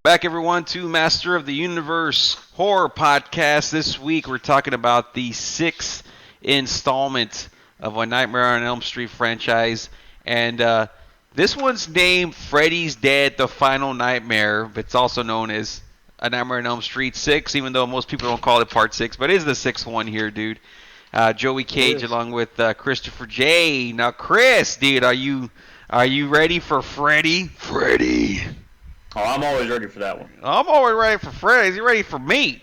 Back, everyone, to Master of the Universe Horror Podcast. This week, we're talking about the 6th installment of a Nightmare on Elm Street franchise. And this one's named Freddy's Dead, The Final Nightmare, but it's also known as A Nightmare on Elm Street 6, even though most people don't call it Part 6, but it is the 6th one here, dude. Joey Cage along with Christopher J. Now, Chris, dude, are you ready for Freddy? Freddy! Oh, I'm always ready for that one. I'm always ready for Freddy. He's ready for me.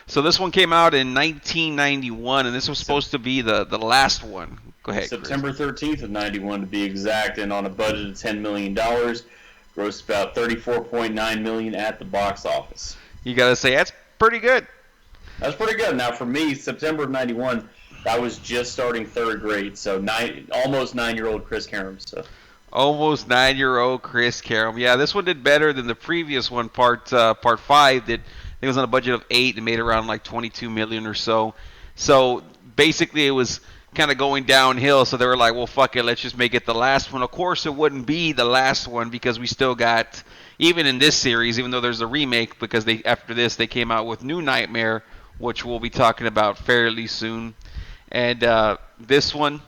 So this one came out in 1991, and this was supposed to be the last one. Go ahead, September Chris. 13th of 91 to be exact, and on a budget of $10 million, grossed about $34.9 million at the box office. You gotta say, that's pretty good. That's pretty good. Now, for me, September of 91, I was just starting 3rd grade, so almost 9-year-old Chris Caron. So. Almost 9-year-old Chris Caron. Yeah, this one did better than the previous one, part 5. It was on a budget of 8 and made around like 22 million or so. So basically, it was kind of going downhill. So they were like, "Well, fuck it, let's just make it the last one." Of course, it wouldn't be the last one because we still got, even in this series, even though there's a remake, because after this they came out with New Nightmare, which we'll be talking about fairly soon. And this one's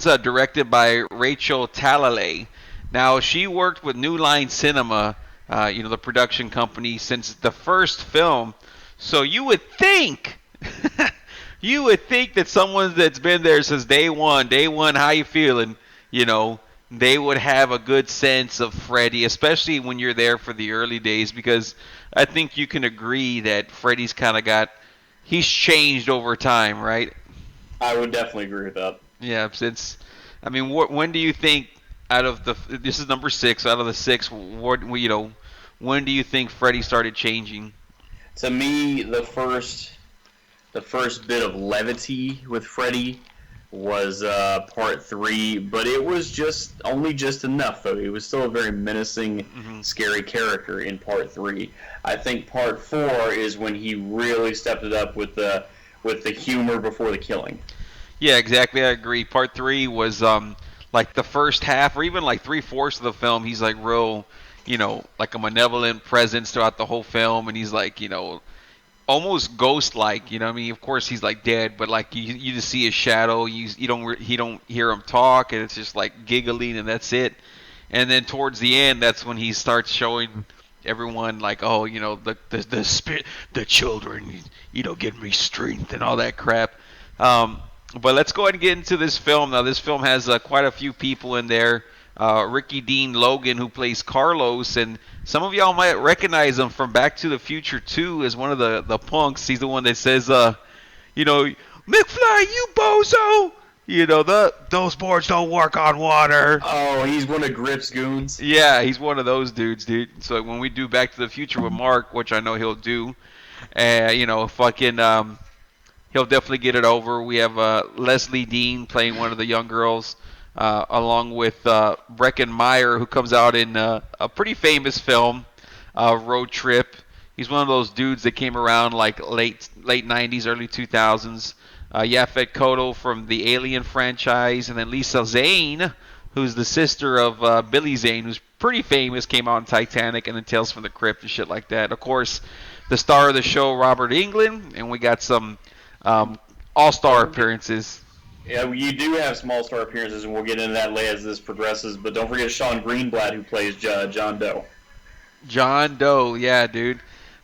directed by Rachel Talalay. Now, she worked with New Line Cinema, the production company, since the first film. So you would think, that someone that's been there since day one, how you feeling? They would have a good sense of Freddy, especially when you're there for the early days, because I think you can agree that Freddy's he's changed over time, right? I would definitely agree with that. Yeah, when do you think this is number 6, out of the 6, when do you think Freddy started changing? To me, the first bit of levity with Freddy was part 3, but it was only just enough, though. He was still a very menacing, scary character in part 3. I think part 4 is when he really stepped it up with the humor before the killing. Yeah, exactly. I agree. Part 3 was like the first half, or even like 3/4 of the film. He's like real, like a malevolent presence throughout the whole film, and he's like, almost ghost-like. Of course he's like dead, but like you just see his shadow. He don't hear him talk, and it's just like giggling, and that's it. And then towards the end, that's when he starts showing everyone like, oh, the spirit, the children, give me strength and all that crap. But let's go ahead and get into this film. Now, this film has quite a few people in there. Ricky Dean Logan, who plays Carlos, and some of y'all might recognize him from Back to the Future 2 as one of the punks. He's the one that says, McFly, you bozo! Those boards don't work on water. Oh, he's one of Griff's goons? Yeah, he's one of those dudes, dude. So when we do Back to the Future with Mark, which I know he'll do, he'll definitely get it over. We have Leslie Dean playing one of the young girls, along with Breckin Meyer, who comes out in a pretty famous film, Road Trip. He's one of those dudes that came around like late 90s, early 2000s. Yaphet Kotto from the Alien franchise, and then Lisa Zane, who's the sister of Billy Zane, who's pretty famous, came out in Titanic and then Tales from the Crypt and shit like that. Of course, the star of the show, Robert Englund, and we got some all-star appearances. Yeah, you do have some all-star appearances, and we'll get into that later as this progresses. But don't forget Sean Greenblatt, who plays John Doe. John Doe, yeah, dude.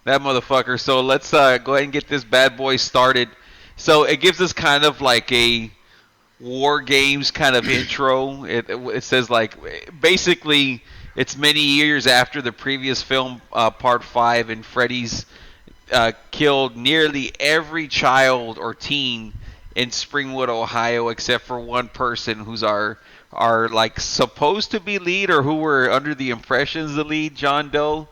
That motherfucker. So let's go ahead and get this bad boy started. So it gives us kind of like a War Games kind of intro. It says like, basically, it's many years after the previous film, Part 5, and Freddy's killed nearly every child or teen in Springwood, Ohio, except for one person who's our like supposed to be lead, or who we're under the impression is the lead, John Doe.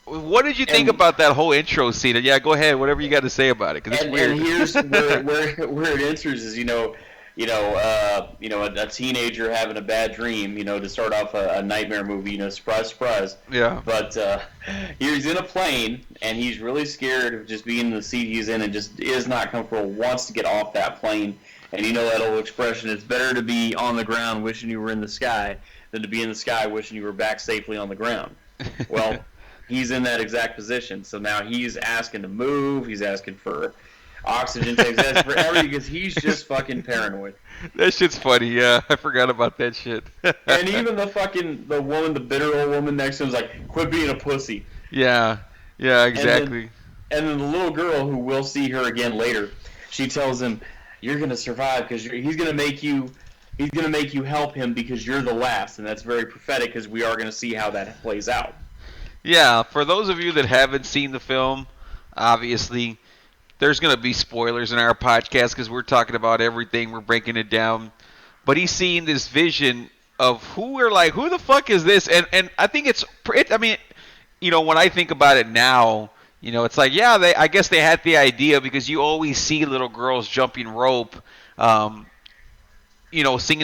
What did you think about that whole intro scene? And yeah, go ahead, whatever you got to say about it, because it's weird. And here's where it enters is, a teenager having a bad dream, to start off a nightmare movie, surprise, surprise. Yeah. But he's in a plane, and he's really scared of just being in the seat he's in and just is not comfortable, wants to get off that plane. And that old expression, it's better to be on the ground wishing you were in the sky than to be in the sky wishing you were back safely on the ground. Well, he's in that exact position. So now he's asking to move. He's asking for oxygen tanks. He's asking for everything because he's just fucking paranoid. That shit's funny. Yeah, I forgot about that shit. And even the woman, the bitter old woman next to him is like, quit being a pussy. Yeah, exactly. And then the little girl, who we'll see her again later, she tells him, "You're gonna survive because he's gonna make you help him because you're the last." And that's very prophetic because we are gonna see how that plays out. Yeah, for those of you that haven't seen the film, obviously there's gonna be spoilers in our podcast because we're talking about everything. We're breaking it down. But he's seeing this vision of who the fuck is this? And I think I mean, when I think about it now, it's like, yeah, I guess they had the idea because you always see little girls jumping rope, singing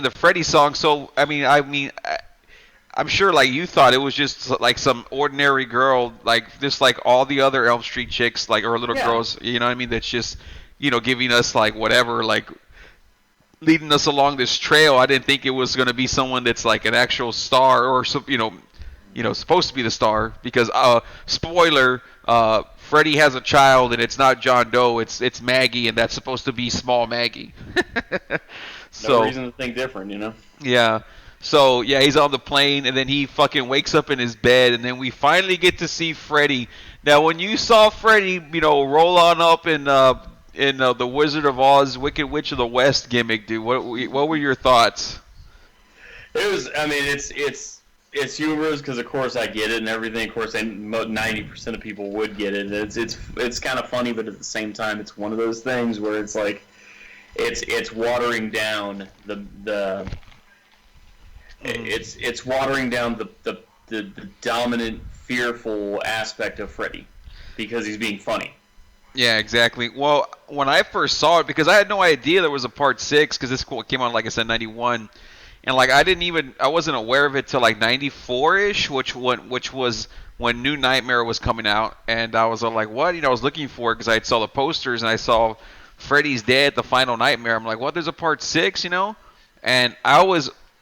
the Freddy song. So I'm sure like you thought it was just like some ordinary girl, like just like all the other Elm Street chicks, like, or little girls, you know what I mean? That's just, giving us like whatever, like leading us along this trail. I didn't think it was going to be someone that's like an actual star or some, supposed to be the star because, spoiler, Freddy has a child and it's not John Doe, it's Maggie, and that's supposed to be small Maggie. No reason to think different, Yeah. So, yeah, he's on the plane, and then he fucking wakes up in his bed, and then we finally get to see Freddy. Now, when you saw Freddy, roll on up in the Wizard of Oz, Wicked Witch of the West gimmick, dude, what were your thoughts? It was, I mean, it's humorous because, of course, I get it and everything. Of course, 90% of people would get it. It's kind of funny, but at the same time, it's one of those things where it's like, it's watering down it's watering down the dominant, fearful aspect of Freddy because he's being funny. Yeah, exactly. Well, when I first saw it, because I had no idea there was a part 6, because this came out, like I said, 91, and like I wasn't aware of it till like 94-ish, which was when New Nightmare was coming out, and I was like, what? I was looking for it because I saw the posters and I saw Freddy's Dead, the Final Nightmare. I'm like, what? There's a part 6, And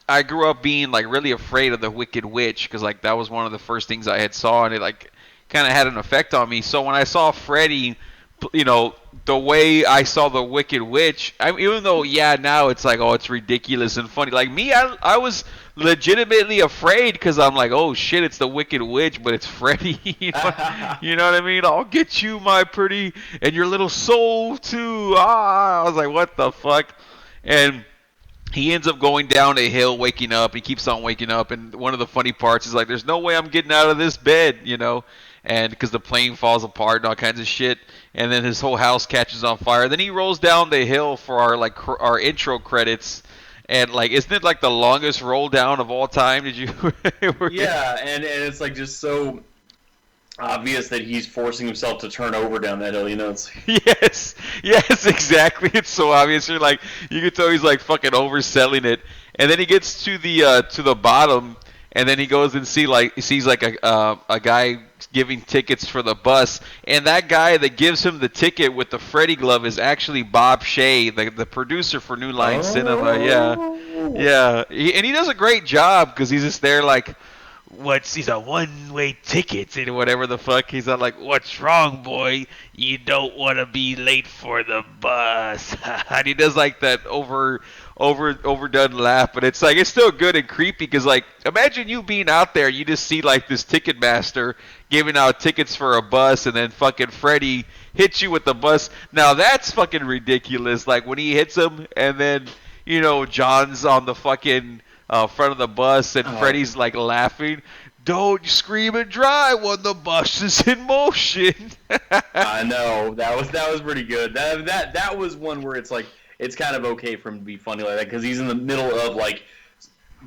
I grew up being like really afraid of the Wicked Witch because like that was one of the first things I had saw, and it like kind of had an effect on me. So when I saw Freddy, the way I saw the Wicked Witch, even though now it's like, oh, it's ridiculous and funny. Like me, I was legitimately afraid because I'm like, oh shit, it's the Wicked Witch, but it's Freddy. You know what I mean? I'll get you, my pretty, and your little soul too. I was like, what the fuck? And he ends up going down a hill, waking up. He keeps on waking up, and one of the funny parts is like, there's no way I'm getting out of this bed, and because the plane falls apart and all kinds of shit, and then his whole house catches on fire. Then he rolls down the hill for our intro credits, and like, isn't it like the longest roll down of all time? Did you? Yeah, and it's like just so obvious that he's forcing himself to turn over down that hill, It's yes, exactly. It's so obvious. You're like, you can tell he's like fucking overselling it, and then he gets to the bottom, and then he goes and sees like a guy giving tickets for the bus, and that guy that gives him the ticket with the Freddy glove is actually Bob Shea, the producer for New Line Cinema. Yeah, and he does a great job because he's just there like, he's a one-way ticket and whatever the fuck. He's not like, what's wrong, boy? You don't want to be late for the bus. And he does like that overdone laugh, but it's like, it's still good and creepy because like, imagine you being out there, you just see like this ticket master giving out tickets for a bus, and then fucking Freddy hits you with the bus. Now that's fucking ridiculous. Like when he hits him, and then John's on the fucking front of the bus, and Freddy's like laughing. Don't scream and drive when the bus is in motion. I know that was pretty good. That was one where it's like, it's kind of okay for him to be funny like that because he's in the middle of like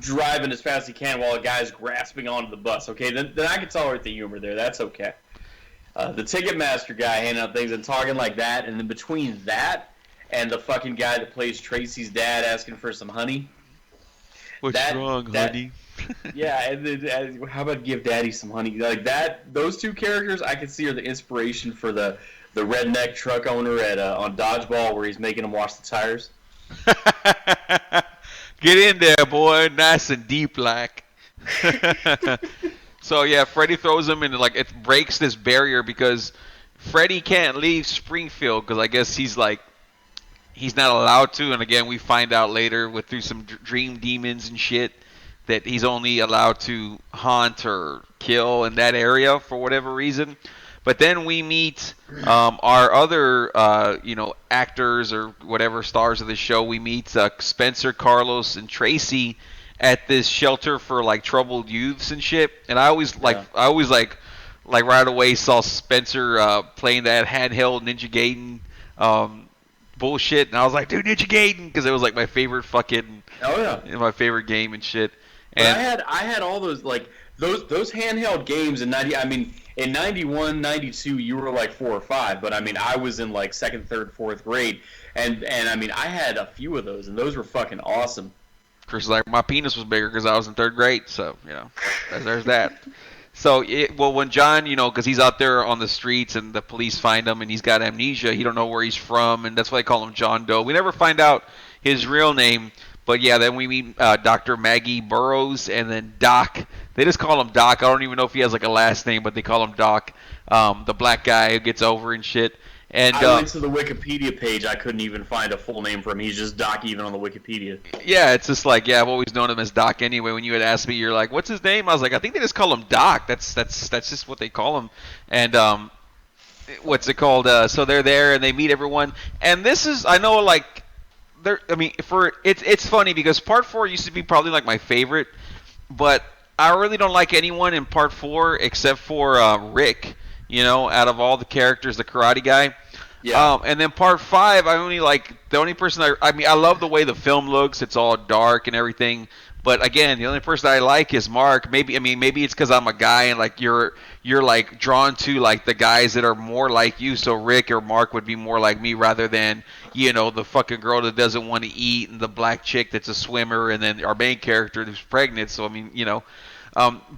driving as fast as he can while a guy's grasping onto the bus. Okay, then I can tolerate the humor there. That's okay. The Ticketmaster guy handing out things and talking like that, and then between that and the fucking guy that plays Tracy's dad asking for some honey. What's wrong, honey? Yeah, and then, how about give daddy some honey? Like that, those two characters I could see are the inspiration for the redneck truck owner on Dodgeball where he's making him wash the tires. Get in there, boy, nice and deep like. So yeah, Freddy throws him and like it breaks this barrier because Freddy can't leave Springfield because I guess he's not allowed to. And again, we find out later with through some dream demons and shit that he's only allowed to haunt or kill in that area for whatever reason. But then we meet our other, actors or whatever stars of the show. We meet Spencer, Carlos, and Tracy at this shelter for like troubled youths and shit. And I always right away saw Spencer playing that handheld Ninja Gaiden bullshit, and I was like, dude, Ninja Gaiden, because it was like my favorite fucking, my favorite game and shit. But And I had all those like those handheld games in 90. I mean, in 91, 92, you were like 4 or 5, but I mean, I was in like second, third, fourth grade, and I mean, I had a few of those, and those were fucking awesome. Chris is like, my penis was bigger because I was in third grade, so there's that. So, when John, because he's out there on the streets and the police find him and he's got amnesia, he don't know where he's from, and that's why they call him John Doe. We never find out his real name, but yeah, then we meet Dr. Maggie Burrows and then Doc. They just call him Doc. I don't even know if he has like a last name, but they call him Doc, the black guy who gets over and shit. And I went to the Wikipedia page. I couldn't even find a full name for him. He's just Doc even on the Wikipedia. yeah, it's just like, I've always known him as Doc anyway. When you had asked me, you're like, what's his name? I was like, I think they just call him Doc. That's just what they call him. And what's it called? So they're there and they meet everyone. And this is, I know, like, it's funny because part 4 used to be probably like my favorite, but I really don't like anyone in part 4 except for Rick. Out of all the characters, the karate guy. Yeah. And then part 5, I only like the only person I love the way the film looks. It's all dark and everything. But again, the only person I like is Mark. Maybe it's because I'm a guy and like you're like drawn to like the guys that are more like you. So Rick or Mark would be more like me rather than the fucking girl that doesn't want to eat and the black chick that's a swimmer and then our main character who's pregnant. So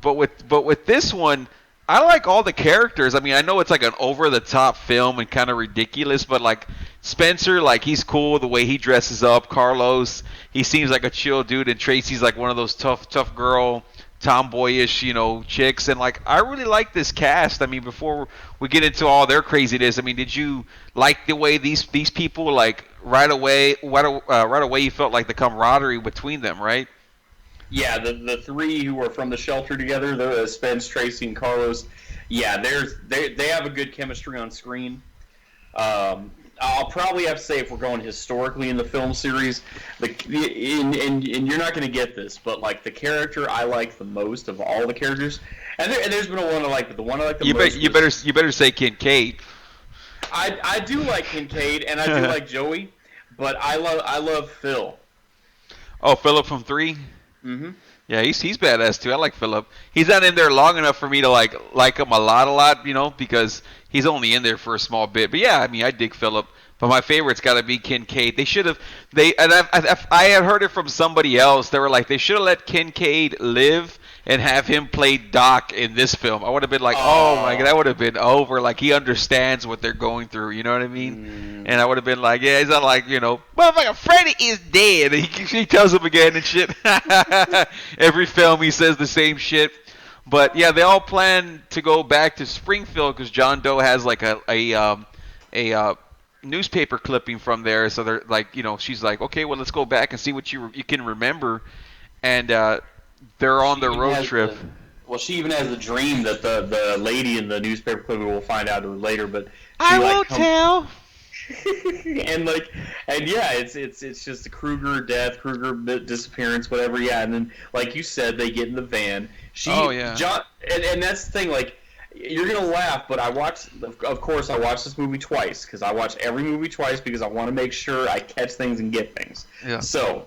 but with this one. I like all the characters. I mean, I know it's like an over-the-top film and kind of ridiculous, but like Spencer, like he's cool the way he dresses up. Carlos, he seems like a chill dude, and Tracy's like one of those tough girl, tomboyish, chicks. And like I really like this cast. I mean, before we get into all their craziness, I mean, did you like the way these people like right away you felt like the camaraderie between them, right? Yeah, the three who are from the shelter together, the Spence, Tracy, and Carlos. Yeah, they have a good chemistry on screen. I'll probably have to say if we're going historically in the film series, and you're not going to get this, but like the character I like the most of all the characters, and there's been a one I like, but the one I like the most. You better say Kincaid. I do like Kincaid and I do like Joey, but I love Phil. Oh, Philip from 3? Mm-hmm. Yeah, he's badass too. I like Philip. He's not in there long enough for me to like him a lot, because he's only in there for a small bit. But yeah, I mean, I dig Philip. But my favorite's got to be Kincaid. They should have I had heard it from somebody else. They were like they should have let Kincaid live and have him play Doc in this film. I would have been like, oh my god, that would have been over. Like he understands what they're going through. You know what I mean? And I would have been like, yeah, he's not like motherfucker, Freddy is dead. And he tells him again and shit. Every film he says the same shit. But yeah, they all plan to go back to Springfield because John Doe has like a newspaper clipping from there. So they're like, she's like, okay, well let's go back and see what you can remember. And they're on their road trip. She even has the dream that the lady in the newspaper clipping, we'll find out later, but I won't tell. and yeah, it's just a Kruger death, Kruger disappearance, whatever. Yeah, and then like you said, they get in the van. John, and that's the thing. Like you're gonna laugh, but of course, I watched this movie twice because I watch every movie twice because I want to make sure I catch things and get things. Yeah. So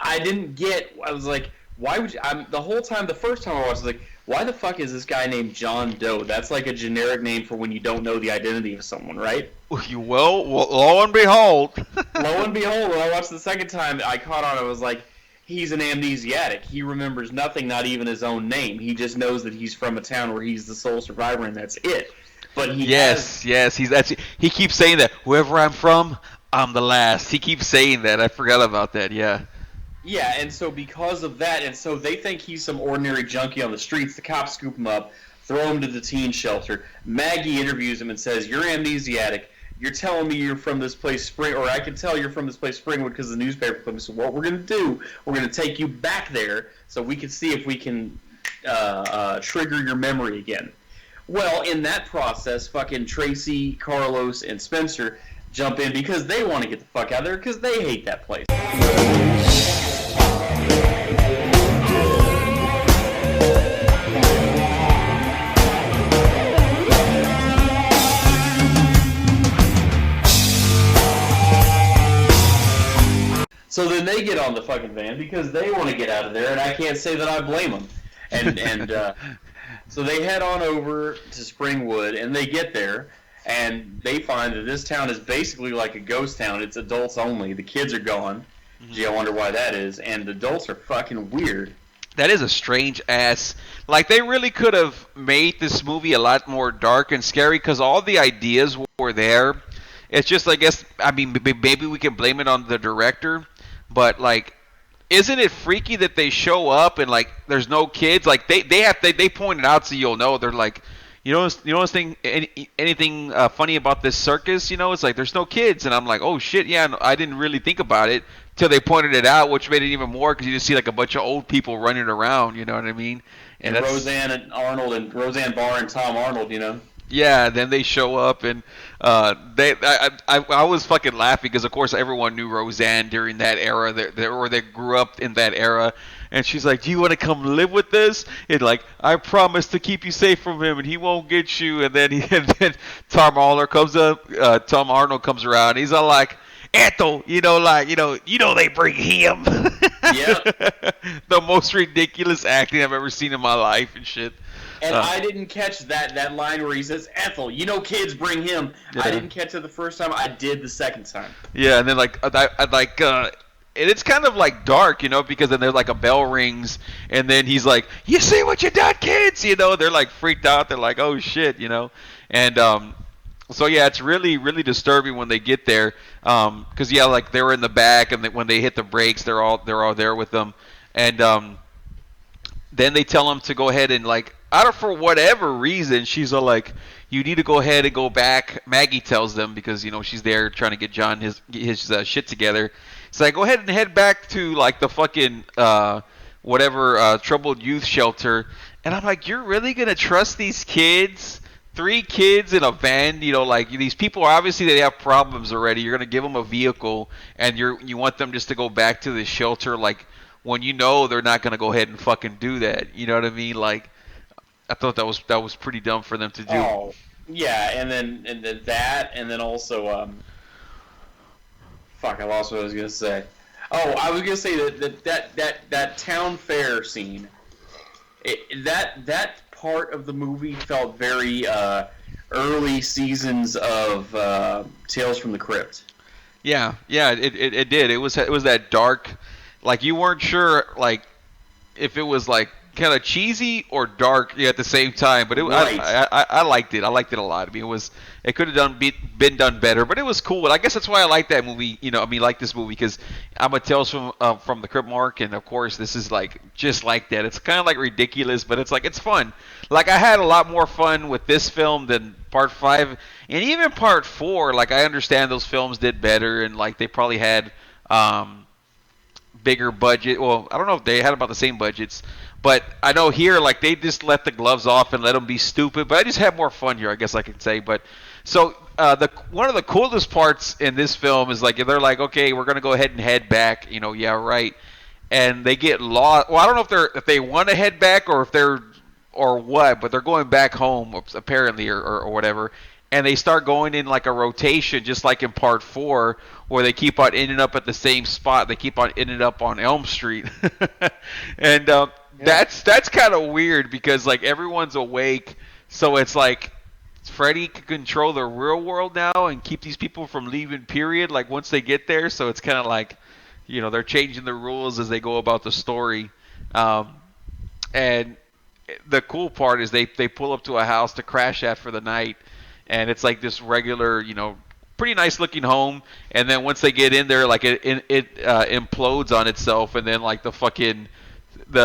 I didn't get. I was like, why would you? The whole time, the first time I watched, I was like, why the fuck is this guy named John Doe? That's like a generic name for when you don't know the identity of someone, right? Well, lo and behold. Lo and behold, when I watched the second time, I caught on. I was like, he's an amnesiac. He remembers nothing, not even his own name. He just knows that he's from a town where he's the sole survivor, and that's it. But he he keeps saying that. Wherever I'm from, I'm the last. He keeps saying that. I forgot about that. Yeah. Yeah, and so because of that, and so they think he's some ordinary junkie on the streets. The cops scoop him up, throw him to the teen shelter. Maggie interviews him and says, "You're amnesiac. You're telling me you're from this place, Spring, or I can tell you're from this place, Springwood, because the newspaper put me. So what we're going to do, we're going to take you back there so we can see if we can trigger your memory again." Well, in that process, fucking Tracy, Carlos, and Spencer jump in because they want to get the fuck out of there because they hate that place. So then they get on the fucking van because they want to get out of there, and I can't say that I blame them. And so they head on over to Springwood, and they get there, and they find that this town is basically like a ghost town. It's adults only. The kids are gone. Gee, I wonder why that is. And the adults are fucking weird. That is a strange ass. Like, they really could have made this movie a lot more dark and scary because all the ideas were there. It's just, I guess, I mean, maybe we can blame it on the director, but like, isn't it freaky that they show up and like there's no kids? Like they pointed out so you'll know. They're like, anything funny about this circus? You know, it's like there's no kids, and I'm like, oh shit, yeah, no, I didn't really think about it till they pointed it out, which made it even more because you just see like a bunch of old people running around. You know what I mean? And Roseanne and Arnold and Roseanne Barr and Tom Arnold. You know. Yeah, then they show up and I was fucking laughing because of course everyone knew Roseanne during that era, or they grew up in that era, and she's like, "Do you want to come live with us?" And like, "I promise to keep you safe from him, and he won't get you." And then Tom Arnold comes up, Tom Arnold comes around, he's all like, "Ethel, they bring him." Yeah. The most ridiculous acting I've ever seen in my life and shit. And I didn't catch that line where he says, "Ethel, kids bring him." Yeah. I didn't catch it the first time. I did the second time. Yeah, and then and it's kind of like dark, because then there's like a bell rings, and then he's like, "You see what you done, kids?" They're like freaked out. They're like, "Oh shit," and so yeah, it's really really disturbing when they get there, because yeah, like they were in the back, and when they hit the brakes, they're all there with them, and then they tell him to go ahead and like, for whatever reason, she's all like, "You need to go ahead and go back." Maggie tells them because she's there trying to get John his shit together. So I go ahead and head back to like the fucking troubled youth shelter, and I'm like, "You're really gonna trust these kids? 3 kids in a van? Like these people are obviously they have problems already. You're gonna give them a vehicle, and you want them just to go back to the shelter like." When they're not gonna go ahead and fucking do that, you know what I mean? Like, I thought that was pretty dumb for them to do. Oh, yeah, and then that, and then also, fuck, I lost what I was gonna say. Oh, I was gonna say that town fair scene. That part of the movie felt very early seasons of Tales from the Crypt. Yeah, it did. It was that dark. Like, you weren't sure, like, if it was, like, kind of cheesy or dark at the same time. But right. I liked it. I liked it a lot. I mean, it could have been done better, but it was cool. And I guess that's why I like that movie. Like this movie, because I'm a Tales from the Crypt mark, and of course this is like just like that. It's kind of like ridiculous, but it's like it's fun. Like, I had a lot more fun with this film than Part 5, and even Part 4. Like, I understand those films did better, and like they probably had bigger budget. Well, I don't know if they had about the same budgets, but I know here, like, they just let the gloves off and let them be stupid. But I just had more fun here, I guess I can say. But so one of the coolest parts in this film is like, if they're like, okay, we're gonna go ahead and head back. Yeah, right. And they get lost. Well, I don't know if they want to head back or what, but they're going back home apparently, or whatever. And they start going in like a rotation, just like in Part 4, where they keep on ending up at the same spot. They keep on ending up on Elm Street. And that's kind of weird because like everyone's awake, so it's like Freddy can control the real world now and keep these people from leaving, period, like once they get there. So it's kind of like, they're changing the rules as they go about the story. And the cool part is they pull up to a house to crash at for the night. And it's like this regular, pretty nice looking home. And then once they get in there, like it implodes on itself, and then like the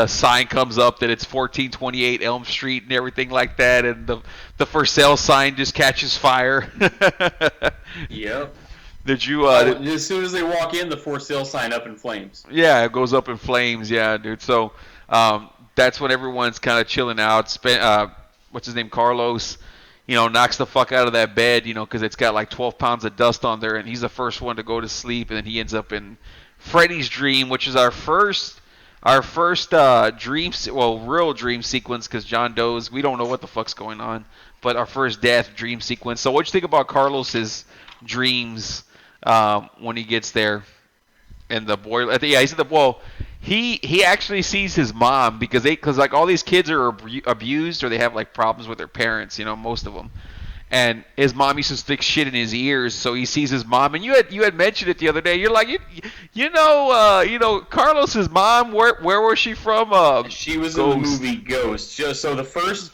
sign comes up that it's 1428 Elm Street and everything like that, and the for sale sign just catches fire. Yep. Did you? As soon as they walk in, the for sale sign up in flames. Yeah, it goes up in flames. Yeah, dude. So that's when everyone's kind of chilling out. What's his name? Carlos. Knocks the fuck out of that bed, because it's got like 12 pounds of dust on there, and he's the first one to go to sleep, and then he ends up in Freddy's dream, which is our first real dream sequence, because John Doe's, we don't know what the fuck's going on, but our first death dream sequence. So what'd you think about Carlos's dreams when he gets there in the boiler? Yeah, he's in the he actually sees his mom, because like all these kids are abused, or they have like problems with their parents, most of them. And his mom used to stick shit in his ears, so he sees his mom. And you had mentioned it the other day. You're like, Carlos's mom. Where was she from? She was Ghost. In the movie Ghost. So the first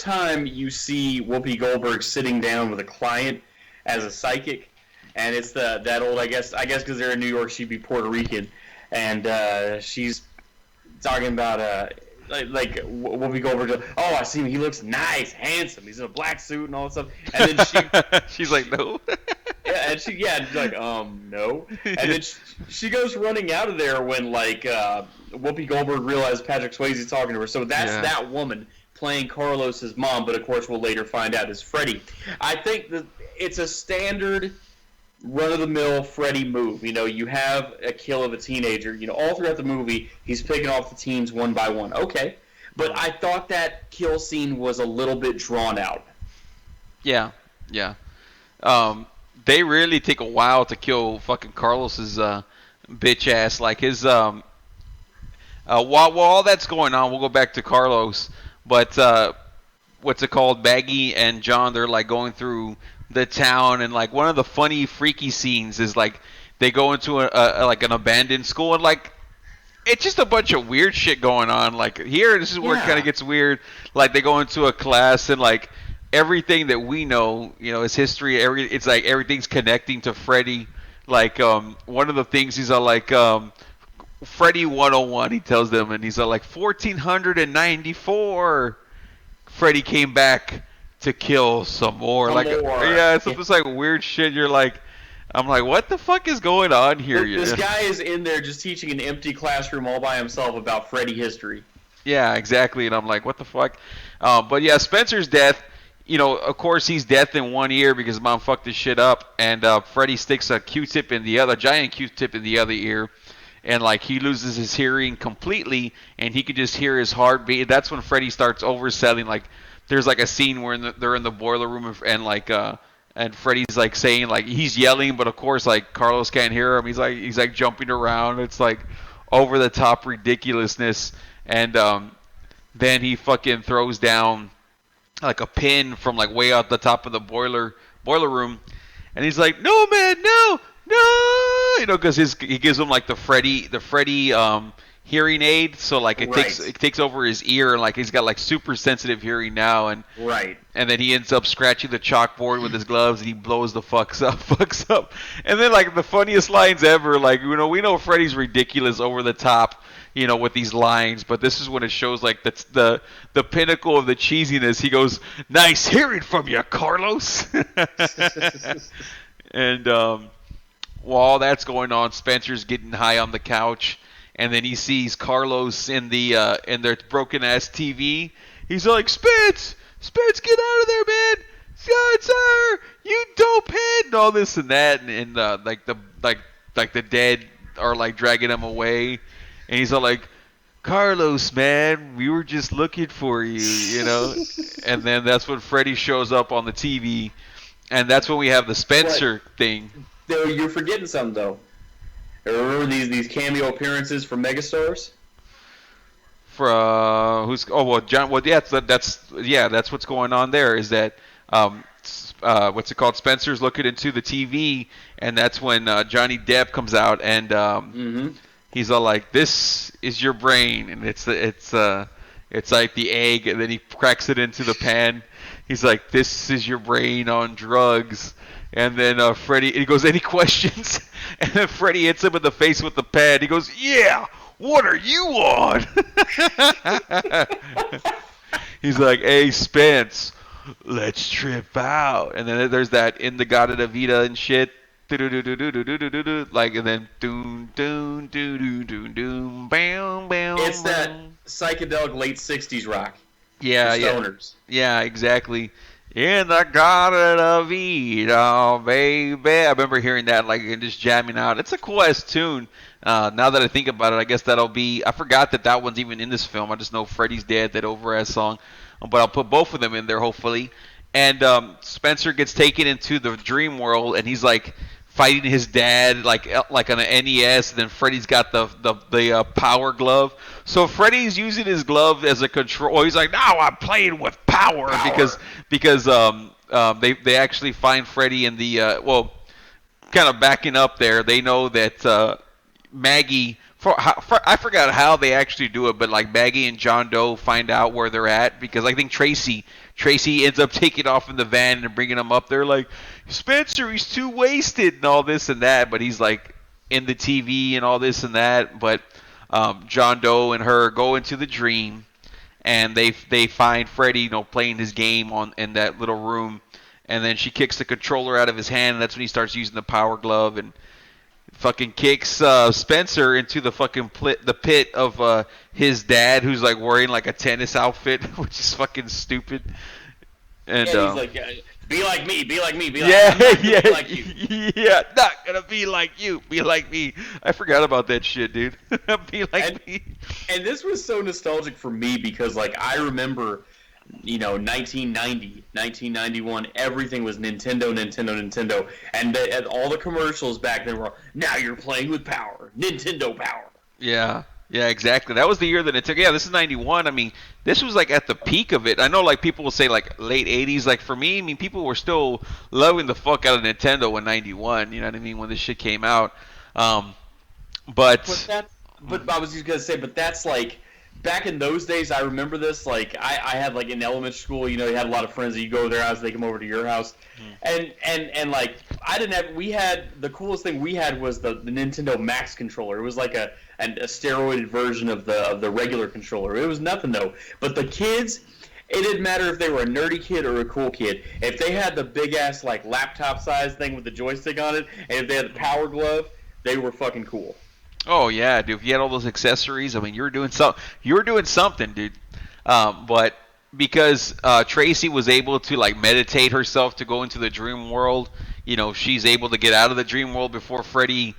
time you see Whoopi Goldberg sitting down with a client as a psychic, and it's that old, I guess because they're in New York, she'd be Puerto Rican, and she's talking about like Whoopi Goldberg. Oh, I see him. He looks nice, handsome. He's in a black suit and all that stuff. And then she's like, no. she's like, no. And then she goes running out of there when like Whoopi Goldberg realizes Patrick Swayze's talking to her. So that's that woman playing Carlos's mom, but of course we'll later find out is Freddy. I think that it's a standard run-of-the-mill Freddy move. You have a kill of a teenager. All throughout the movie, he's picking off the teens one by one. Okay. But I thought that kill scene was a little bit drawn out. Yeah. They really take a while to kill fucking Carlos's bitch ass. Like his while all that's going on, we'll go back to Carlos. But what's it called? Baggy and John, they're like going through the town, and like one of the funny freaky scenes is like they go into like an abandoned school, and like it's just a bunch of weird shit going on. Like here, this is where it kind of gets weird. Like they go into a class, and like everything that we know, is history. It's like everything's connecting to Freddy. Like one of the things he's like Freddy 101. He tells them, and he's like 1494. Freddy came back to kill some more. It's just like weird shit. I'm like, what the fuck is going on here? This guy is in there just teaching an empty classroom all by himself about Freddy history. Yeah, exactly. And I'm like, what the fuck? But yeah, Spencer's death, of course he's deaf in one ear because his mom fucked his shit up, and Freddy sticks a Q-tip in the other, giant Q-tip in the other ear, and like he loses his hearing completely, and he could just hear his heartbeat. That's when Freddy starts overselling. Like there's like a scene where they're in the boiler room, and like and Freddy's like saying, like he's yelling, but of course like Carlos can't hear him. He's like jumping around. It's like over the top ridiculousness, and then he fucking throws down like a pin from like way out the top of the boiler room, and he's like, no man, no, because he gives him like the Freddy hearing aid, so like it takes over his ear, and like he's got like super sensitive hearing now, and and then he ends up scratching the chalkboard with his gloves, and he blows the fucks up, and then like the funniest lines ever, like we know Freddy's ridiculous, over the top, with these lines, but this is when it shows like that's the pinnacle of the cheesiness. He goes, nice hearing from you, Carlos. And while that's going on, Spencer's getting high on the couch, and then he sees Carlos in their broken ass TV. He's like, Spence, get out of there, man, sir, you dope head, and all this and that, and like the dead are like dragging him away, and he's all like, Carlos, man, we were just looking for you, and then that's when Freddy shows up on the TV, and that's when we have the Spencer thing. You're forgetting something though. Remember these cameo appearances from megastars? For John. Well, yeah, that's what's going on there. Is that what's it called? Spencer's looking into the TV, and that's when Johnny Depp comes out, and he's all like, "This is your brain," and it's It's like the egg, and then he cracks it into the pan. He's like, "This is your brain on drugs." And then Freddy, he goes, "Any questions?" And then Freddy hits him in the face with the pan. He goes, "Yeah, what are you on?" He's like, "Hey, Spence, let's trip out." And then there's that in the Gata da Vida and shit. Like, and then doom doom doom doom doom doom bam bam. It's that psychedelic late '60s rock. Yeah, for stoners. Yeah, exactly. In the Garden of Eden, baby. I remember hearing that like and just jamming out. It's a cool ass tune. Now that I think about it, I guess that'll be. I forgot that one's even in this film. I just know Freddy's Dead, that over ass song. But I'll put both of them in there hopefully. And Spencer gets taken into the dream world, and he's like fighting his dad like on an NES. And then Freddy's got the power glove. So Freddy's using his glove as a control. He's like, now I'm playing with power. because they actually find Freddy in the kind of backing up there. They know that Maggie. I forgot how they actually do it, but like Maggie and John Doe find out where they're at because I think Tracy ends up taking off in the van and bringing him up there like, Spencer, he's too wasted and all this and that, but he's like in the TV and all this and that. But John Doe and her go into the dream, and they find Freddy, playing his game in that little room, and then she kicks the controller out of his hand, and that's when he starts using the power glove and fucking kicks Spencer into the fucking the pit of his dad, who's like wearing like a tennis outfit, which is fucking stupid. And he's like, be like me, be like me, be like yeah, be like you. Yeah, not gonna be like you, be like me. I forgot about that shit, dude. Be like me. And this was so nostalgic for me because like I remember, 1990, 1991, everything was Nintendo, and all the commercials back then were, now you're playing with power, Nintendo power. Yeah, exactly. That was the year that it took. Yeah, this is 91. I mean, this was like at the peak of it. I know like people will say like late 80s. Like for me, I mean, people were still loving the fuck out of Nintendo in 91. You know what I mean? When this shit came out. But I was just going to say, but that's like, back in those days, I remember this. Like, I had like in elementary school, you had a lot of friends that you go to their house, they come over to your house, and like I didn't have. We had the coolest thing we had was the Nintendo Max controller. It was like a steroided version of the regular controller. It was nothing though. But the kids, it didn't matter if they were a nerdy kid or a cool kid. If they had the big ass like laptop size thing with the joystick on it, and if they had the power glove, they were fucking cool. Oh yeah, dude! If you had all those accessories, I mean, you were doing something, dude. But because Tracy was able to like meditate herself to go into the dream world, she's able to get out of the dream world before Freddy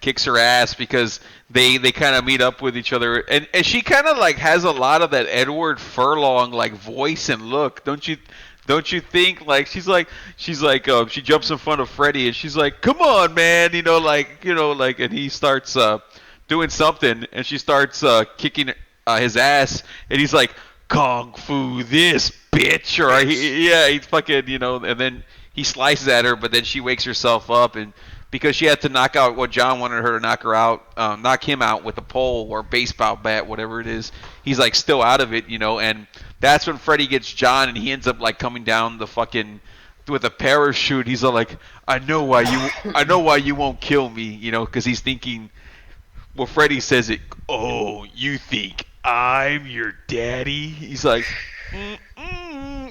kicks her ass because they kind of meet up with each other, and she kind of like has a lot of that Edward Furlong like voice and look, don't you? Don't you think? Like she jumps in front of Freddy and she's like, "Come on, man," and he starts doing something, and she starts kicking his ass, and he's like, "Kung Fu this bitch," or he's fucking, and then he slices at her, but then she wakes herself up, and because she had to knock out what John wanted her to knock him out with a pole or baseball bat, whatever it is, he's like still out of it, and that's when Freddy gets John, and he ends up like coming down the fucking with a parachute. He's all like, I know why you won't kill me, because he's thinking. Well, Freddy says it. Oh, you think I'm your daddy? He's like,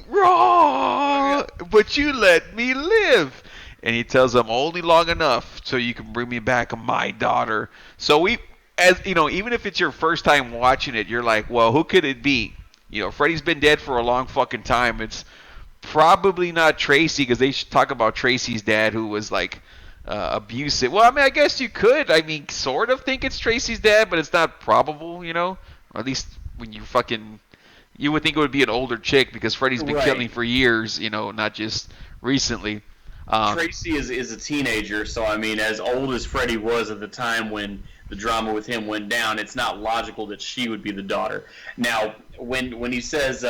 wrong, but you let me live. And he tells him only long enough so you can bring me back my daughter. So even if it's your first time watching it, you're like, well, who could it be? Freddy's been dead for a long fucking time. It's probably not Tracy, because they should talk about Tracy's dad, who was like abusive. Well, I mean, I guess you could. I mean, sort of think it's Tracy's dad, but it's not probable, or at least when you would think it would be an older chick, because Freddy's been killing for years, not just recently. Tracy is a teenager, so I mean, as old as Freddy was at the time when the drama with him went down, it's not logical that she would be the daughter. Now, when he says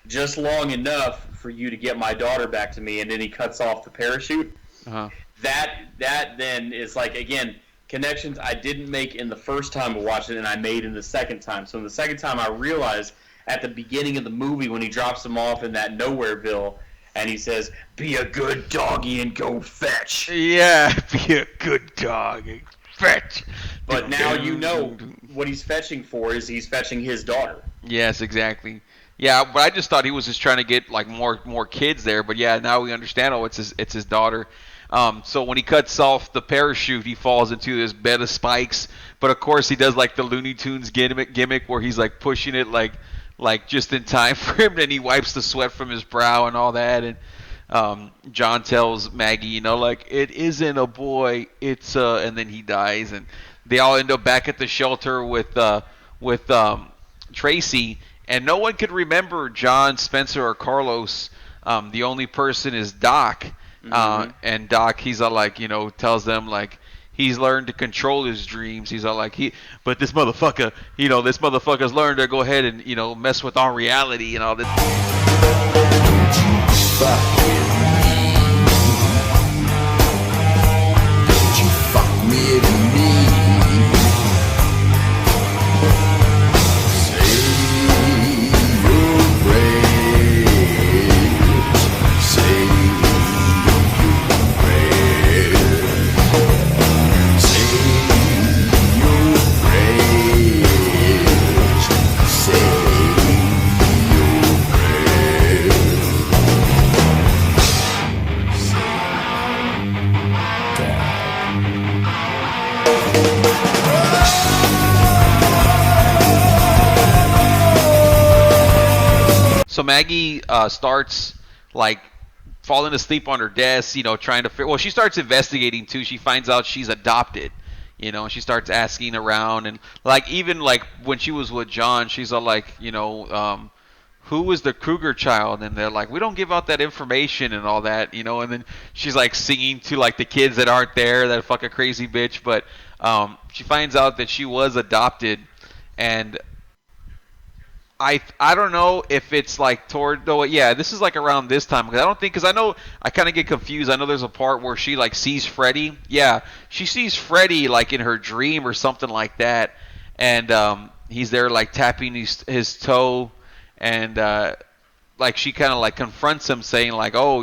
just long enough for you to get my daughter back to me, and then he cuts off the parachute, that then is like, again, connections I didn't make in the first time of watching it, and I made in the second time. So in the second time, I realized at the beginning of the movie when he drops him off in that Nowhereville, and he says, "Be a good doggy and go fetch." Yeah, be a good dog and fetch. But now you know what he's fetching for is he's fetching his daughter. Yes, exactly. Yeah, but I just thought he was just trying to get like more kids there. But yeah, now we understand. Oh, it's his daughter. So when he cuts off the parachute, he falls into this bed of spikes. But of course, he does like the Looney Tunes gimmick where he's like pushing it like just in time for him, and he wipes the sweat from his brow and all that. And John tells Maggie, like it isn't a boy, it's and then he dies, and they all end up back at the shelter with Tracy, and no one could remember John, Spencer, or Carlos. The only person is Doc, and Doc, he's all like, tells them like he's learned to control his dreams. He's all like, but this motherfucker, this motherfucker's learned to go ahead and mess with our reality and all this. So Maggie starts like falling asleep on her desk, trying to well, she starts investigating too. She finds out she's adopted, and she starts asking around, and like even like when she was with John, she's all like, who was the Kruger child? And they're like, we don't give out that information and all that, and then she's like singing to like the kids that aren't there, that fucking crazy bitch, but she finds out that she was adopted. And I don't know if it's like toward though. Yeah, this is like around this time because I know I kind of get confused. I know there's a part where she like sees Freddy. Yeah, she sees Freddy like in her dream or something like that, and he's there like tapping his toe, and like she kind of like confronts him saying like, oh,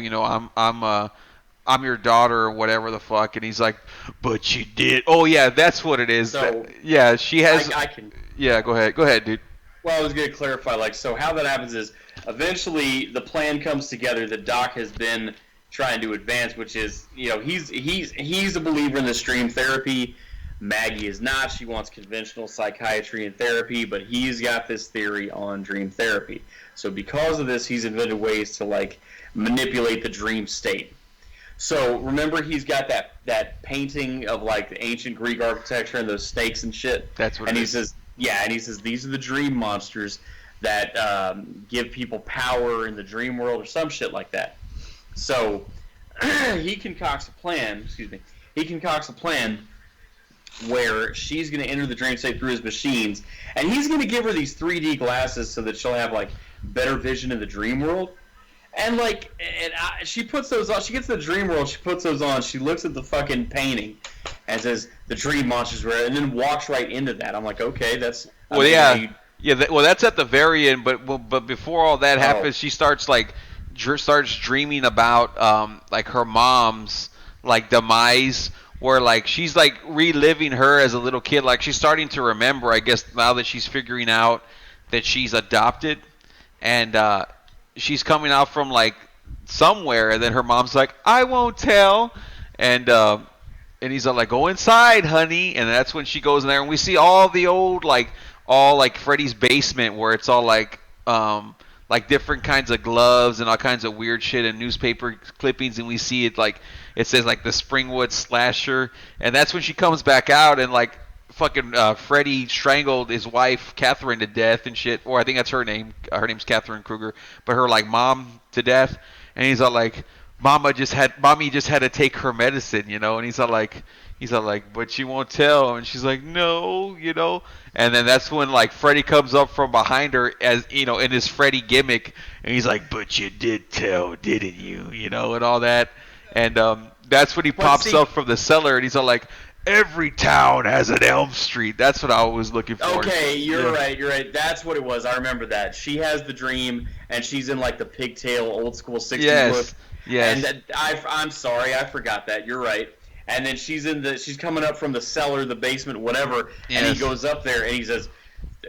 I'm your daughter or whatever the fuck, and he's like, but you did. Oh yeah, that's what it is. So yeah, she has. I can. Yeah, go ahead, dude. Well, I was going to clarify, so how that happens is eventually the plan comes together that Doc has been trying to advance, which is, he's a believer in this dream therapy. Maggie is not. She wants conventional psychiatry and therapy, but he's got this theory on dream therapy. So because of this, he's invented ways to, manipulate the dream state. So remember, he's got that painting of, the ancient Greek architecture and those snakes and shit? That's what and it he is. says, yeah, and he says these are the dream monsters that give people power in the dream world or some shit like that. So he concocts a plan. He concocts a plan where she's going to enter the dream state through his machines, and he's going to give her these 3D glasses so that she'll have better vision in the dream world. And she puts those on. She gets to the dream world. She puts those on. She looks at the fucking painting and says the dream monsters were, and then walks right into that. I'm like, okay, that's. Well, yeah. Well, that's at the very end. But before all that happens, she starts starts dreaming about her mom's demise, where she's reliving her as a little kid. She's starting to remember. I guess now that she's figuring out that she's adopted, and she's coming out from somewhere, and then her mom's like, I won't tell, and he's like, go inside, honey, and that's when she goes in there, and we see all the old Freddy's basement, where it's all different kinds of gloves and all kinds of weird shit and newspaper clippings, and we see it it says the Springwood Slasher, and that's when she comes back out, and fucking Freddy strangled his wife Catherine to death and shit, or I think that's her name. Her name's Catherine Kruger, but her mom to death. And he's all like, mommy just had to take her medicine, And he's all like, but she won't tell. And she's like, no, And then that's when Freddy comes up from behind her as in his Freddy gimmick, and he's like, but you did tell, didn't you? And all that. And that's when he pops up from the cellar, and he's all like, every town has an Elm Street. That's what I was looking for. Okay, you're right. That's what it was. I remember that. She has the dream, and she's in like the pigtail, old school '60s look. Yes. And I'm sorry, I forgot that. You're right. And then she's coming up from the cellar, the basement, whatever. Yes. And he goes up there and he says,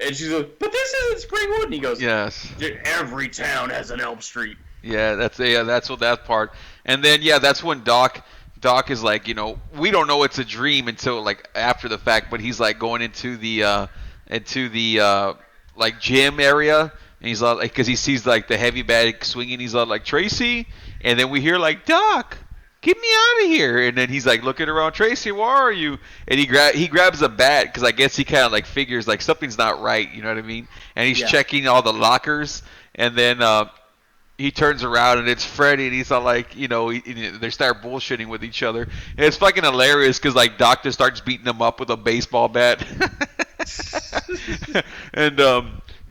and she's like, but this isn't Springwood. And he goes, yes. Every town has an Elm Street. Yeah, that's what that part. And then that's when Doc is like, we don't know it's a dream until like after the fact, but he's like going into the like gym area, and he's like, because he sees like the heavy bag swinging, he's like Tracy, and then we hear like, Doc, get me out of here, and then he's like looking around, Tracy, where are you? And he grabs a bat, because I guess he kind of like figures like something's not right, you know what I mean? And he's checking all the lockers, and then he turns around and it's Freddy, and he's all like, they start bullshitting with each other. And it's fucking hilarious because like Doc just starts beating him up with a baseball bat. And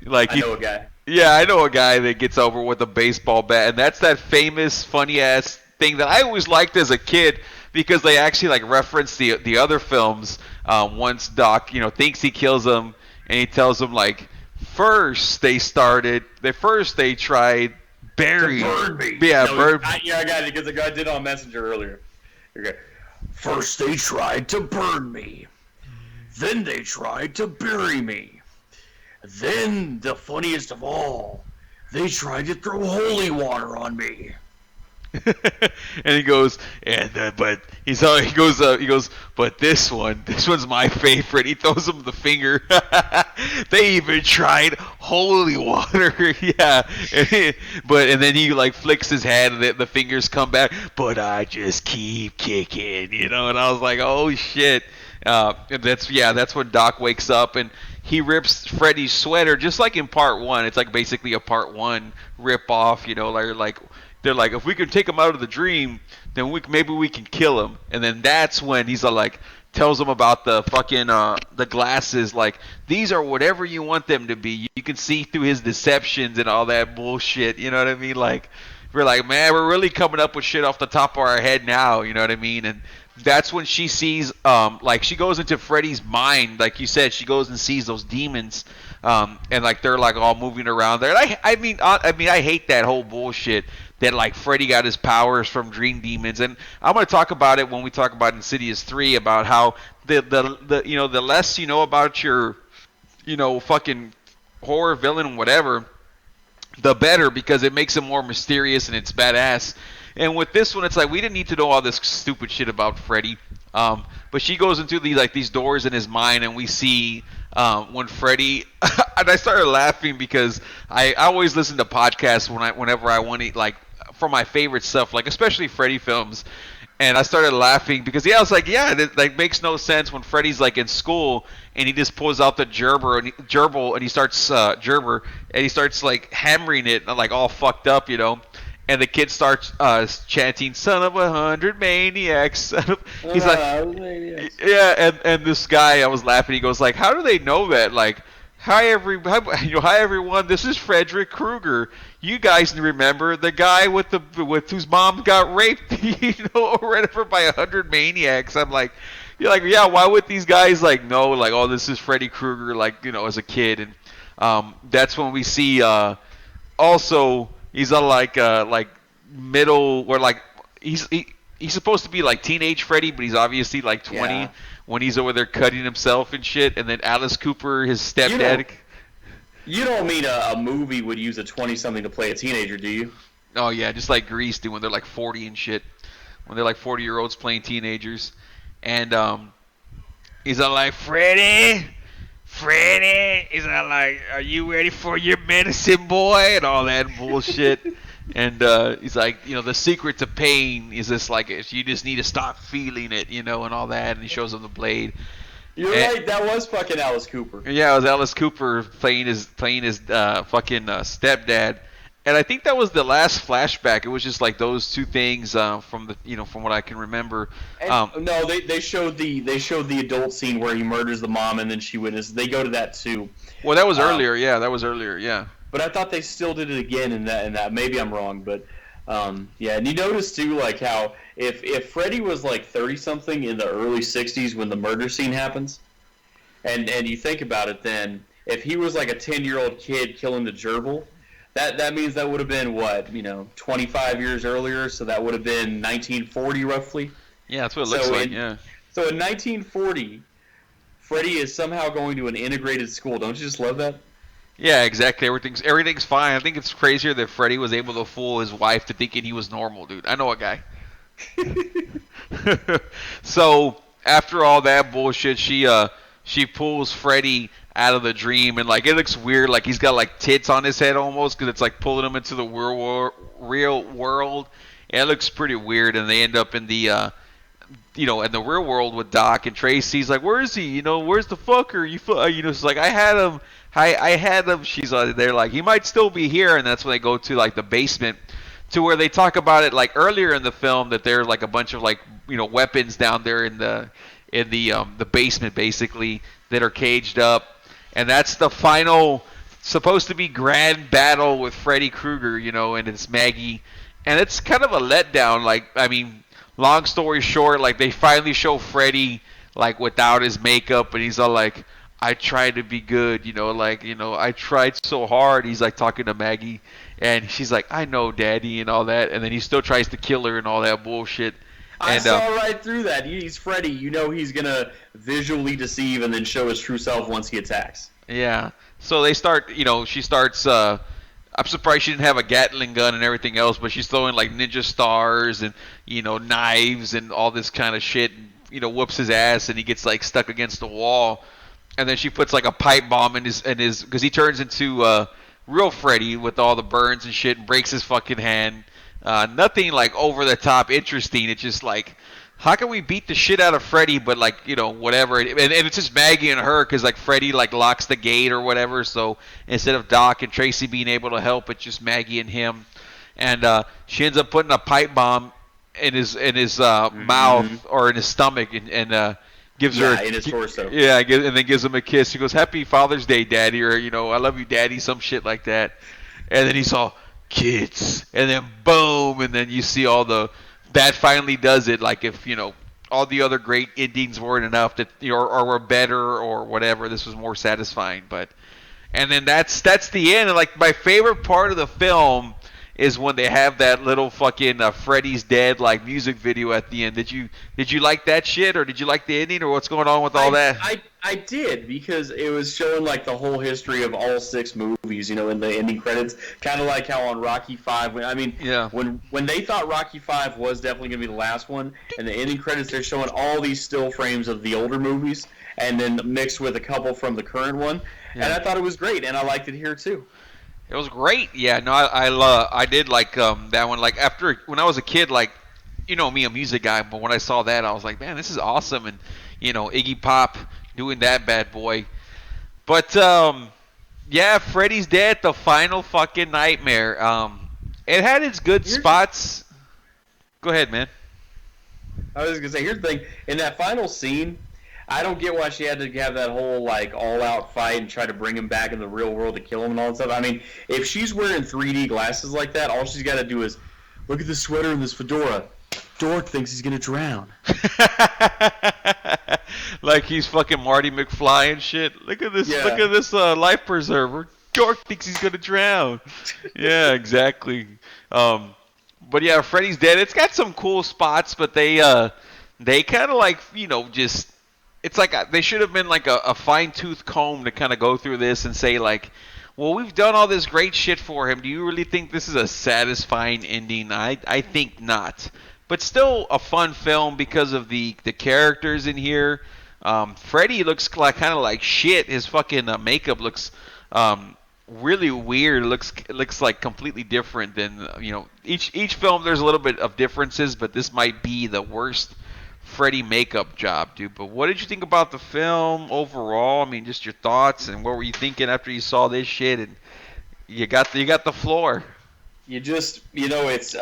like I know a guy. Yeah, I know a guy that gets over with a baseball bat, and that's that famous funny ass thing that I always liked as a kid because they actually like reference the other films. Once Doc thinks he kills him, and he tells him like first they tried Barry. Burn me. Yeah, burn. I got it because the guy did on Messenger earlier. Okay. First they tried to burn me. Then they tried to bury me. Then, the funniest of all, they tried to throw holy water on me. And he goes, but this one's my favorite. He throws him the finger. They even tried holy water. Yeah, and then he like flicks his hand, and the fingers come back. But I just keep kicking, And I was like, oh shit. That's when Doc wakes up and he rips Freddy's sweater, just like in part one. It's like basically a part one rip off, like. They're like, if we can take him out of the dream, then maybe we can kill him. And then that's when he's like, tells him about the fucking the glasses. Like, these are whatever you want them to be. You can see through his deceptions and all that bullshit. You know what I mean? Like, we're like, man, we're really coming up with shit off the top of our head now. You know what I mean? And that's when she sees, like, she goes into Freddy's mind. Like you said, she goes and sees those demons. And like they're like all moving around there. And I mean, I hate that whole bullshit that like Freddy got his powers from dream demons. And I'm gonna talk about it when we talk about Insidious 3, about how the less you know about your fucking horror villain, whatever, the better, because it makes him more mysterious and it's badass. And with this one, it's like we didn't need to know all this stupid shit about Freddy. But she goes into these doors in his mind, and we see when Freddy and I started laughing because I always listen to podcasts whenever I want to, like, for my favorite stuff, like especially Freddy films. And I started laughing because I was like, it like makes no sense when Freddy's like in school and he just pulls out the gerbil and he starts like hammering it like all fucked up, And the kid starts chanting, "Son of 100 maniacs." He's like, yeah, and this guy, I was laughing. He goes like, "How do they know that?" Like, hi everyone. This is Frederick Krueger. You guys remember the guy with whose mom got raped, or whatever, by 100 maniacs. I'm like, you're like, yeah. Why would these guys like know? Like, oh, this is Freddy Krueger. Like, as a kid, and that's when we see also. He's a like middle, where like he's supposed to be like teenage Freddy, but he's obviously like 20 when he's over there cutting himself and shit. And then Alice Cooper, his stepdad. You don't mean a movie would use a 20-something to play a teenager, do you? Oh yeah, just like Grease do when they're like 40 and shit. When they're like 40-year-olds playing teenagers. And he's all like, Freddy, he's all like, are you ready for your medicine, boy? And all that bullshit. And he's like, the secret to pain is this, like, you just need to stop feeling it, and all that. And he shows him the blade. You're right, that was fucking Alice Cooper. Yeah, it was Alice Cooper playing his fucking stepdad. And I think that was the last flashback. It was just like those two things from what I can remember. No, they showed the adult scene where he murders the mom and then she witnesses. They go to that too. Well, that was earlier. Yeah, that was earlier. Yeah. But I thought they still did it again in that. Maybe I'm wrong, but Yeah, and you notice too, like how if Freddy was like 30 something in the early 60s when the murder scene happens, and you think about it, then if he was like a 10-year-old kid killing the gerbil, that means that would have been what 25 years earlier, so that would have been 1940 roughly. Yeah, that's what it looks like. Yeah. So in 1940, Freddy is somehow going to an integrated school. Don't you just love that? Yeah, exactly. Everything's fine. I think it's crazier that Freddy was able to fool his wife to thinking he was normal, dude. I know a guy. So after all that bullshit, she pulls Freddy out of the dream, and like it looks weird, like he's got like tits on his head almost, because it's like pulling him into the real world. And it looks pretty weird, and they end up in the in the real world with Doc, and Tracy's like, "Where is he? Where's the fucker? She's like, I had him. I had him." She's they're like, "He might still be here," and that's when they go to like the basement, to where they talk about it like earlier in the film that there are like a bunch of like weapons down there in the basement basically that are caged up, and that's the final supposed to be grand battle with Freddy Krueger, and it's Maggie, and it's kind of a letdown. Like, I mean, long story short, like they finally show Freddy like without his makeup, and he's all like, "I tried to be good, I tried so hard." He's like talking to Maggie, and she's like, "I know, Daddy," and all that, and then he still tries to kill her and all that bullshit. I saw right through that. He's Freddy. He's gonna visually deceive and then show his true self once he attacks. Yeah. So they start. She starts. I'm surprised she didn't have a Gatling gun and everything else, but she's throwing like ninja stars and knives and all this kind of shit. And, whoops his ass, and he gets like stuck against the wall. And then she puts like a pipe bomb in his because he turns into real Freddy with all the burns and shit, and breaks his fucking hand. Nothing like over the top interesting. It's just like, how can we beat the shit out of Freddy, but like whatever. And it's just Maggie and her, because like Freddy like locks the gate or whatever. So instead of Doc and Tracy being able to help, it's just Maggie and him. And she ends up putting a pipe bomb in his mouth or in his stomach, and gives her in his torso. Yeah, and then gives him a kiss. He goes, "Happy Father's Day, Daddy," or "I love you, Daddy," some shit like that. And then he's all, "Kids," and then boom, and then you see all that finally does it. Like if all the other great endings weren't enough, that or were better or whatever, this was more satisfying. And then that's the end. And like my favorite part of the film is when they have that little fucking Freddy's Dead like music video at the end. Did you like that shit, or did you like the ending, or what's going on with all that? I did, because it was showing like the whole history of all 6 movies, in the ending credits. Kind of like how on Rocky V, when they thought Rocky V was definitely going to be the last one, and the ending credits, they're showing all these still frames of the older movies, and then mixed with a couple from the current one. Yeah. And I thought it was great, and I liked it here too. It was great. Yeah, no, I did like that one. Like when I was a kid, like me, a music guy, but when I saw that, I was like, man, this is awesome. And Iggy Pop doing that bad boy. But yeah, Freddy's Dead, the final fucking nightmare. It had its good spots. Go ahead, man. I was gonna say, here's the thing. In that final scene, I don't get why she had to have that whole like all-out fight and try to bring him back in the real world to kill him and all that stuff. I mean, if she's wearing 3D glasses like that, all she's got to do is look at this sweater and this fedora. Dork thinks he's gonna drown. Like he's fucking Marty McFly and shit. Look at this! Yeah. Look at this life preserver. Dork thinks he's gonna drown. Yeah, exactly. But yeah, Freddy's Dead. It's got some cool spots, but they kind of like just. It's like they should have been like a fine-tooth comb to kind of go through this and say like, well, we've done all this great shit for him. Do you really think this is a satisfying ending? I think not. But still a fun film because of the characters in here. Freddy looks like kind of like shit. His fucking makeup looks really weird. It looks like completely different than each film. There's a little bit of differences, but this might be the worst Freddy makeup job, dude. But what did you think about the film overall? I mean, just your thoughts, and what were you thinking after you saw this shit? And you got the floor. You just it's.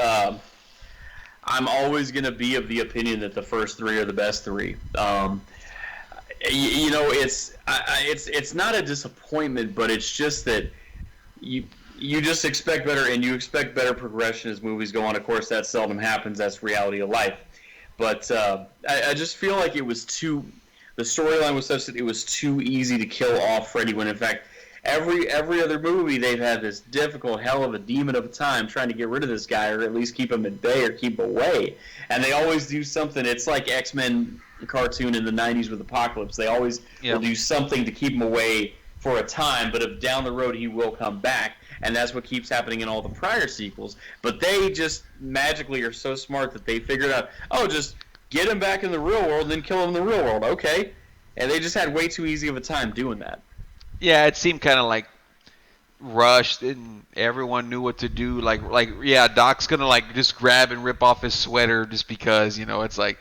I'm always gonna be of the opinion that the first 3 are the best 3. It's not a disappointment, but it's just that You just expect better, and you expect better progression as movies go on. Of course, that seldom happens. That's reality of life. But I just feel like it was too. The storyline was such that it was too easy to kill off Freddy. When in fact, every other movie they've had this difficult hell of a demon of a time trying to get rid of this guy, or at least keep him at bay or keep him away. And they always do something. It's like X-Men cartoon in the '90s with Apocalypse. They always will do something to keep him away for a time, but if down the road he will come back. And that's what keeps happening in all the prior sequels. But they just magically are so smart that they figured out, oh, just get him back in the real world and then kill him in the real world. Okay. And they just had way too easy of a time doing that. Yeah, it seemed kind of like rushed, and everyone knew what to do. Like yeah, Doc's gonna like just grab and rip off his sweater just because, it's like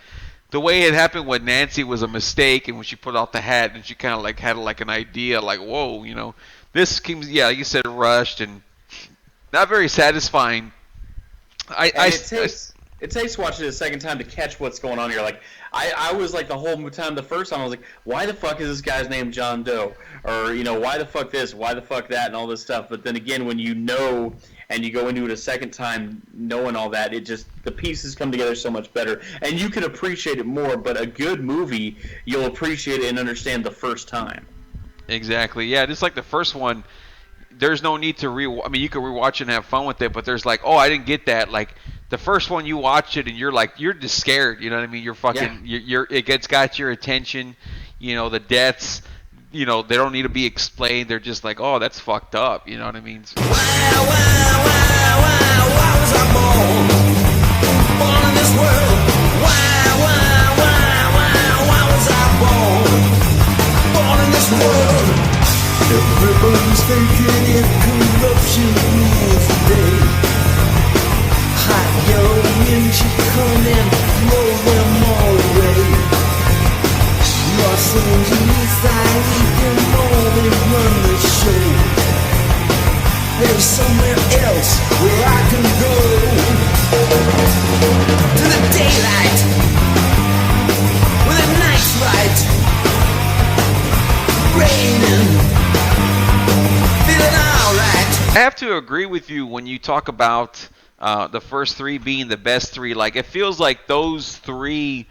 the way it happened with Nancy was a mistake, and when she put out the hat and she kind of like had like an idea, like whoa, this seems, yeah, like you said, rushed and not very satisfying. It takes watching it a second time to catch what's going on here. Like, I was like the whole time the first time I was like, why the fuck is this guy's name John Doe? Or, why the fuck this? Why the fuck that? And all this stuff. But then again, when you know and you go into it a second time knowing all that, the pieces come together so much better. And you can appreciate it more. But a good movie, you'll appreciate it and understand the first time. Exactly. Yeah, just like the first one, there's no need to you can rewatch it and have fun with it, but there's like, oh, I didn't get that. Like the first one, you watch it and you're just scared. You know what I mean? You're fucking. Yeah. It got your attention. The deaths. They don't need to be explained. They're just like, oh, that's fucked up. You know what I mean? Why was I born in this world? Why was I born in this world? Everybody's thinking if corruption rules the day. Hot young men should come and throw them all away. Los Angeles, I need them all, they run the show. There's somewhere else where I can go. To the daylight, where the night's light, raining. I have to agree with you when you talk about the first three being the best three. Like, it feels like those three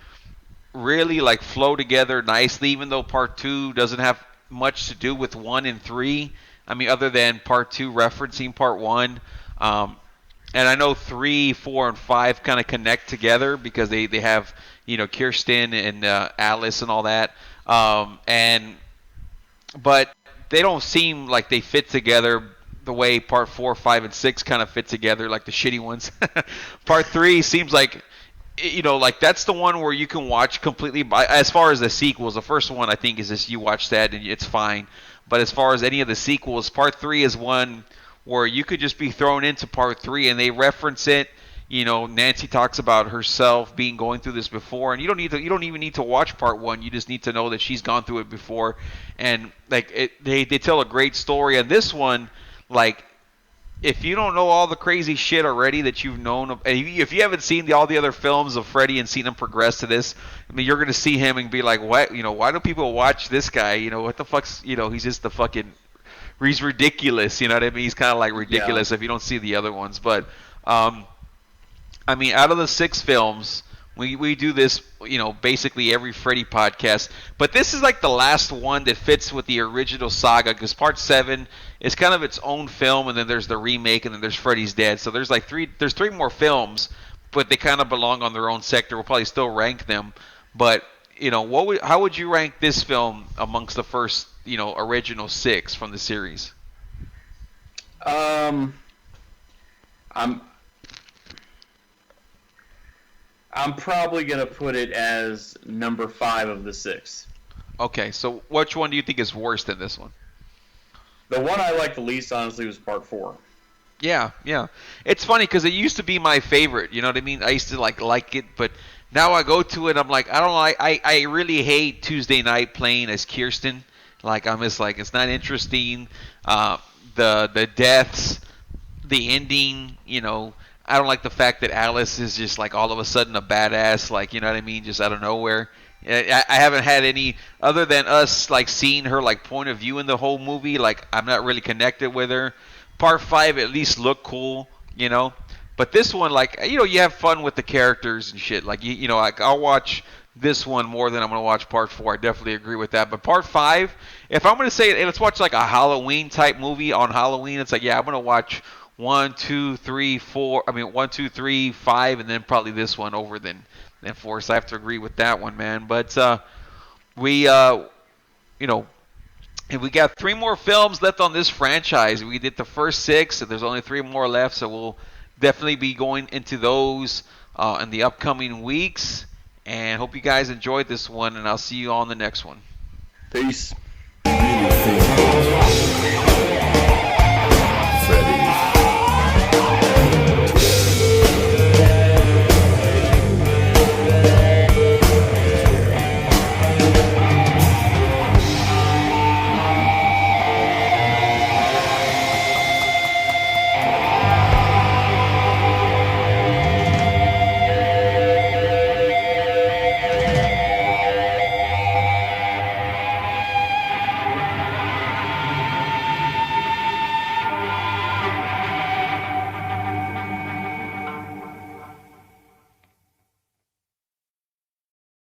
really like flow together nicely, even though part two doesn't have much to do with 1 and 3. I mean, other than part 2 referencing part 1. And I know 3, 4, and 5 kind of connect together because they have, Kirsten and Alice and all that. But they don't seem like they fit together the way part 4, 5, and 6 kind of fit together, like the shitty ones. Part 3 seems like, like that's the one where you can watch completely. As far as the sequels, the first one I think is just you watch that and it's fine. But as far as any of the sequels, part 3 is one where you could just be thrown into part 3 and they reference it. Nancy talks about herself going through this before, and you don't even need to watch part 1. You just need to know that she's gone through it before, and like they tell a great story. And this one, like, if you don't know all the crazy shit already that you've known, if you haven't seen all the other films of Freddy and seen him progress to this, I mean, you're gonna see him and be like, what? Why do people watch this guy? What the fuck's? He's just the fucking. He's ridiculous. You know what I mean? He's kind of like ridiculous if you don't see the other ones, but. I mean, out of the 6 films, we do this, basically every Freddy podcast. But this is like the last one that fits with the original saga, because part 7 is kind of its own film, and then there's the remake, and then there's Freddy's Dead. So there's like 3 more films, but they kind of belong on their own sector. We'll probably still rank them. But, how would you rank this film amongst the first, original 6 from the series? I'm probably going to put it as number 5 of the 6. Okay, so which one do you think is worse than this one? The one I liked the least, honestly, was part 4. Yeah. It's funny because it used to be my favorite, you know what I mean? I used to like it, but now I go to it, I'm like, I don't like, I really hate Tuesday night playing as Kirsten. Like, I'm just like, it's not interesting. The deaths, the ending, I don't like the fact that Alice is just like all of a sudden a badass, like, you know what I mean, just out of nowhere. I haven't had any other than us like seeing her like point of view in the whole movie. Like, I'm not really connected with her. Part 5 at least looked cool, But this one, like, you have fun with the characters and shit. Like, like, I'll watch this one more than I'm going to watch Part 4. I definitely agree with that. But Part 5, if I'm going to say, hey, let's watch like a Halloween type movie on Halloween, it's like, yeah, I'm going to watch 1, 2, 3, 4. I mean, 1, 2, 3, 5, and then probably this one over than 4. So I have to agree with that one, man. But we, and we got 3 more films left on this franchise. We did the first 6, and there's only 3 more left, so we'll definitely be going into those in the upcoming weeks. And hope you guys enjoyed this one, and I'll see you on the next one. Peace.